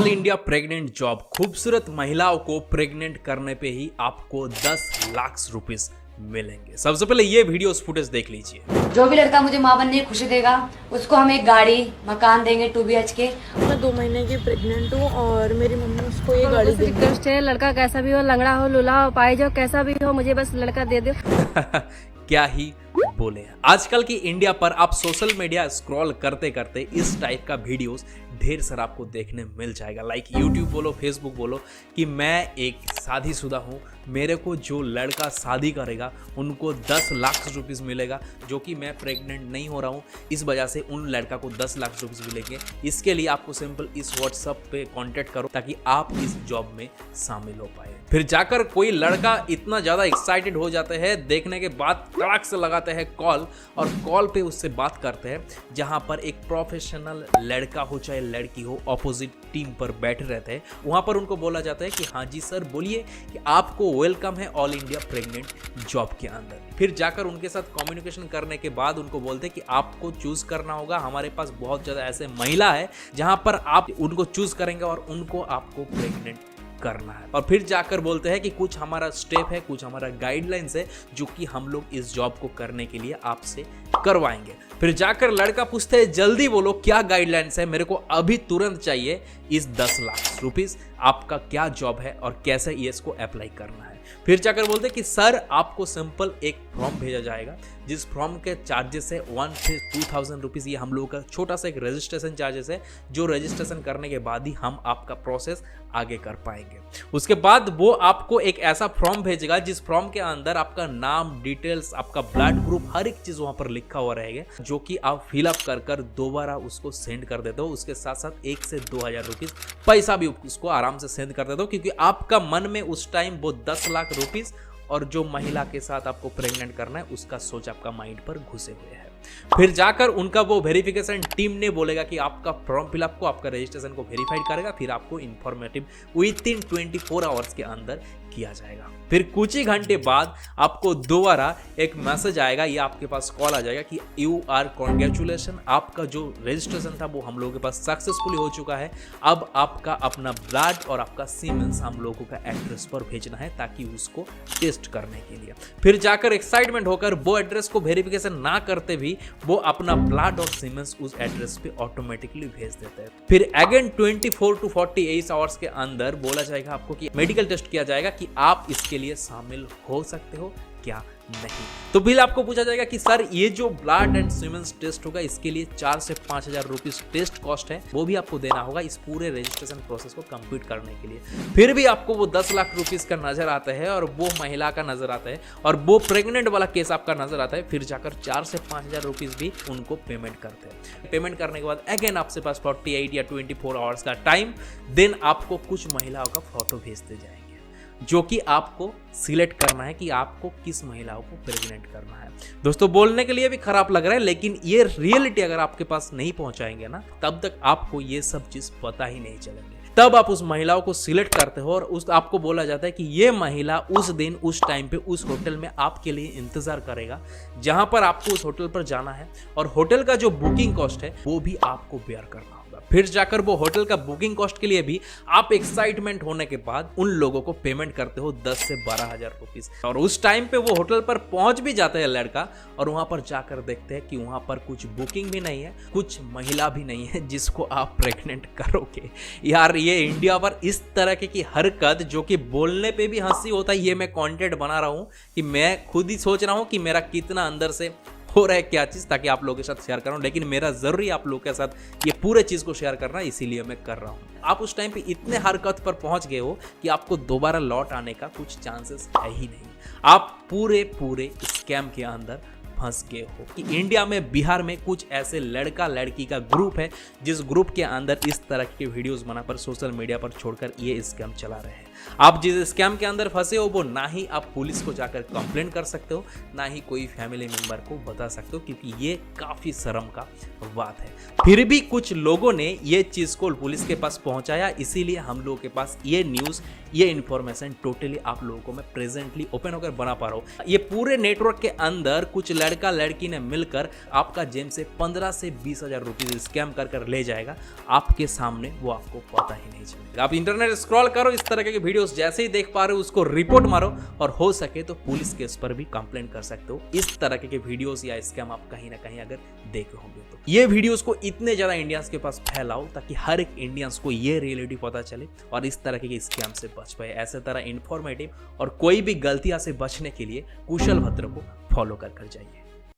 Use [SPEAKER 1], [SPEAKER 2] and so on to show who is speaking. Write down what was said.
[SPEAKER 1] All India pregnant job. खूबसूरत महिलाओं को प्रेग्नेंट करने पे ही आपको 10 लाख रुपीस मिलेंगे। सबसे पहले ये वीडियो फुटेज देख लीजिए।
[SPEAKER 2] जो भी लड़का मुझे मां बनने की खुशी देगा उसको हम एक गाड़ी मकान देंगे 2 BHK।
[SPEAKER 3] मैं 2 महीने की प्रेग्नेंट हूँ और मेरी मम्मी उसको ये गाड़ी देंगे।
[SPEAKER 4] रिक्वेस्ट है, लड़का कैसा भी हो, लंगड़ा हो, लूला हो, पाई जो कैसा भी हो, मुझे बस लड़का दे दो।
[SPEAKER 1] क्या ही बोले। आजकल की इंडिया पर आप सोशल मीडिया स्क्रॉल करते करते इस टाइप का वीडियोस ढेर सारा आपको देखने मिल जाएगा। लाइक यूट्यूब बोलो, फेसबुक बोलो कि मैं एक शादीशुदा हूँ, मेरे को जो लड़का शादी करेगा उनको 10 लाख रुपीस मिलेगा, जो कि मैं प्रेग्नेंट नहीं हो रहा हूँ, इस वजह से उन लड़का को 10 लाख रुपीस मिलेंगे। इसके लिए आपको सिंपल इस व्हाट्सएप पे कांटेक्ट करो ताकि आप इस जॉब में शामिल हो पाए। फिर जाकर कोई लड़का इतना ज़्यादा एक्साइटेड हो जाते हैं, देखने के बाद कड़क से लगाते हैं कॉल, और कॉल पे उससे बात करते हैं जहाँ पर एक प्रोफेशनल लड़का हो चाहे लड़की हो ऑपोजिट टीम पर बैठे रहते हैं। वहाँ पर उनको बोला जाता है कि हाँ जी सर बोलिए कि आपको वेलकम है ऑल इंडिया प्रेग्नेंट जॉब के अंदर। फिर जाकर उनके साथ कम्युनिकेशन करने के बाद उनको बोलते हैं कि आपको चूज करना होगा, हमारे पास बहुत ज़्यादा ऐसे महिला है जहाँ पर आप उनको चूज करेंगे और उनको आपको प्रेग्नेंट करना है। और फिर जाकर बोलते हैं कि कुछ हमारा स्टेप है, कुछ हमारा गाइडलाइंस है जो कि हम लोग इस जॉब को करने के लिए आपसे करवाएंगे। फिर जाकर लड़का पूछते हैं जल्दी बोलो क्या गाइडलाइंस है, मेरे को अभी तुरंत चाहिए इस 10 लाख रुपीस, आपका क्या जॉब है और कैसे ये इसको अप्लाई करना है। फिर जाकर बोलते हैं कि सर आपको सिंपल एक फॉर्म भेजा जाएगा जिस फॉर्म के चार्जेस है 1 से 2000 रुपीज़। ये हम लोगों का छोटा सा एक रजिस्ट्रेशन चार्जेस है, जो रजिस्ट्रेशन करने के बाद ही हम आपका प्रोसेस आगे कर पाएंगे। उसके बाद वो आपको एक ऐसा फॉर्म भेजेगा जिस फॉर्म के अंदर आपका नाम, डिटेल्स, आपका ब्लड ग्रुप, हर एक चीज़ वहाँ पर लिखा हुआ रहेगा, जो कि आप फिलअप कर दोबारा उसको सेंड कर देते हो। उसके साथ साथ 1 से 2000 रुपीज़ पैसा भी उसको आराम से सेंड कर देते हो, क्योंकि आपका मन में उस टाइम वो 10 लाख रुपीज़ और जो महिला के साथ आपको प्रेग्नेंट करना है उसका सोच आपका माइंड पर घुसे हुए है। फिर जाकर उनका वो वेरिफिकेशन टीम ने बोलेगा कि आपका फॉर्म फिलअप को, आपका रजिस्ट्रेशन को वेरीफाइड करेगा, फिर आपको इंफॉर्मेटिव विदिन 24 आवर्स के अंदर किया जाएगा। फिर कुछ ही घंटे बाद आपको दोबारा एक मैसेज आएगा या आपके पास कॉल आ जाएगा कि यू आर कॉन्ग्रेचुलेशन, आपका जो रजिस्ट्रेशन था वो हम लोगों के पास सक्सेसफुली हो चुका है। अब आपका अपना ब्लड और आपका सीमेंस हम लोगों का एड्रेस पर भेजना है ताकि उसको टेस्ट करने के लिए। फिर जाकर एक्साइटमेंट होकर वो एड्रेस को वेरिफिकेशन ना करते भी वो अपना ब्लड और सीमेंस उस एड्रेस पे ऑटोमेटिकली भेज देते हैं। फिर अगेन 24 to 48 आवर्स के अंदर बोला जाएगा आपको कि मेडिकल टेस्ट किया जाएगा कि आप इसके लिए शामिल हो सकते हो क्या नहीं। तो फिर आपको पूछा जाएगा कि सर ये जो ब्लड एंड सीमेंस टेस्ट होगा इसके लिए 4 से 5000 रुपीज टेस्ट कॉस्ट है, वो भी आपको देना होगा इस पूरे रजिस्ट्रेशन प्रोसेस को कंप्लीट करने के लिए। फिर भी आपको वो 10 लाख रुपीज का नजर आता है और वो महिला का नजर आता है और वो प्रेग्नेंट वाला केस आपका नजर आता है। फिर जाकर 4 से 5000 रुपीज भी उनको पेमेंट करते हैं। पेमेंट करने के बाद अगेन आपके पास 48 या 24 आवर्स का टाइम, देन आपको कुछ महिलाओं का फोटो भेजते जाएंगे जो कि आपको सिलेक्ट करना है कि आपको किस महिलाओं को प्रेग्नेंट करना है। दोस्तों बोलने के लिए भी खराब लग रहा है, लेकिन ये रियलिटी अगर आपके पास नहीं पहुंचाएंगे ना तब तक आपको ये सब चीज पता ही नहीं चलेंगे। तब आप उस महिलाओं को सिलेक्ट करते हो और उस आपको बोला जाता है कि ये महिला उस दिन उस टाइम पे उस होटल में आपके लिए इंतजार करेगा जहां पर आपको उस होटल पर जाना है, और होटल का जो बुकिंग कॉस्ट है वो भी आपको बेयर करना होगा। फिर जाकर वो होटल का बुकिंग कॉस्ट के लिए भी आप एक्साइटमेंट होने के बाद उन लोगों को पेमेंट करते हो 10 से 12,000 रुपीज। और उस टाइम पे वो होटल पर पहुंच भी जाता है लड़का, और वहां पर जाकर देखते हैं कि वहां पर कुछ बुकिंग भी नहीं है, कुछ महिला भी नहीं है जिसको आप प्रेग्नेंट करोगे। यार ये इंडिया पर इस तरह की हरकत जो कि बोलने पे भी हंसी होता है, ये मैं कंटेंट बना रहा हूँ कि मैं खुद ही सोच रहा हूँ कि मेरा कितना अंदर से हो रहा है क्या चीज़, ताकि आप लोगों के साथ शेयर करूं, लेकिन मेरा जरूरी आप लोगों के साथ ये पूरे चीज़ को शेयर करना, इसीलिए मैं कर रहा हूं। आप उस टाइम पे इतने हरकत पर पहुंच गए हो कि आपको दोबारा लौट आने का कुछ चांसेस है ही नहीं। आप पूरे स्कैम के अंदर फंस गए हो कि इंडिया में, बिहार में कुछ ऐसे लड़का लड़की का ग्रुप है जिस ग्रुप के अंदर इस तरह के वीडियोस बनाकर सोशल मीडिया पर छोड़कर ये स्कैम चला रहे हैं। आप जिस स्कैम के अंदर फंसे हो वो ना ही आप पुलिस को जाकर कंप्लेन कर सकते हो, ना ही कोई फैमिली मेंबर को बता सकते हो, क्योंकि ये काफ़ी शर्म का बात है। फिर भी कुछ लोगों ने ये चीज़ को पुलिस के पास पहुंचाया, इसीलिए हम लोगों के पास ये न्यूज़, ये इन्फॉर्मेशन टोटली आप लोगों को मैं प्रेजेंटली ओपन होकर बना पा रहा हूँ। ये पूरे नेटवर्क के अंदर कुछ लड़का लड़की ने मिलकर आपका जेब से 15 से 20 हज़ार रुपये स्कैम कर ले जाएगा आपके सामने, वो आपको पता ही नहीं चलेगा। आप इंटरनेट स्क्रॉल करो, इस तरह के वीडियोस जैसे ही देख पा रहे हो उसको रिपोर्ट मारो, और हो सके तो पुलिस केस पर भी कंप्लेन कर सकते हो। इस तरह के वीडियोस या स्कैम आप कहीं ना कहीं अगर देखे होंगे तो ये वीडियोस को इतने ज्यादा इंडियंस के पास फैलाओ ताकि हर एक इंडियंस को ये रियलिटी पता चले और इस तरह के स्कैम से बच पाए। ऐसे तरह इंफॉर्मेटिव और कोई भी गलतियां से बचने के लिए कुशल भद्र को फॉलो कर जाइए।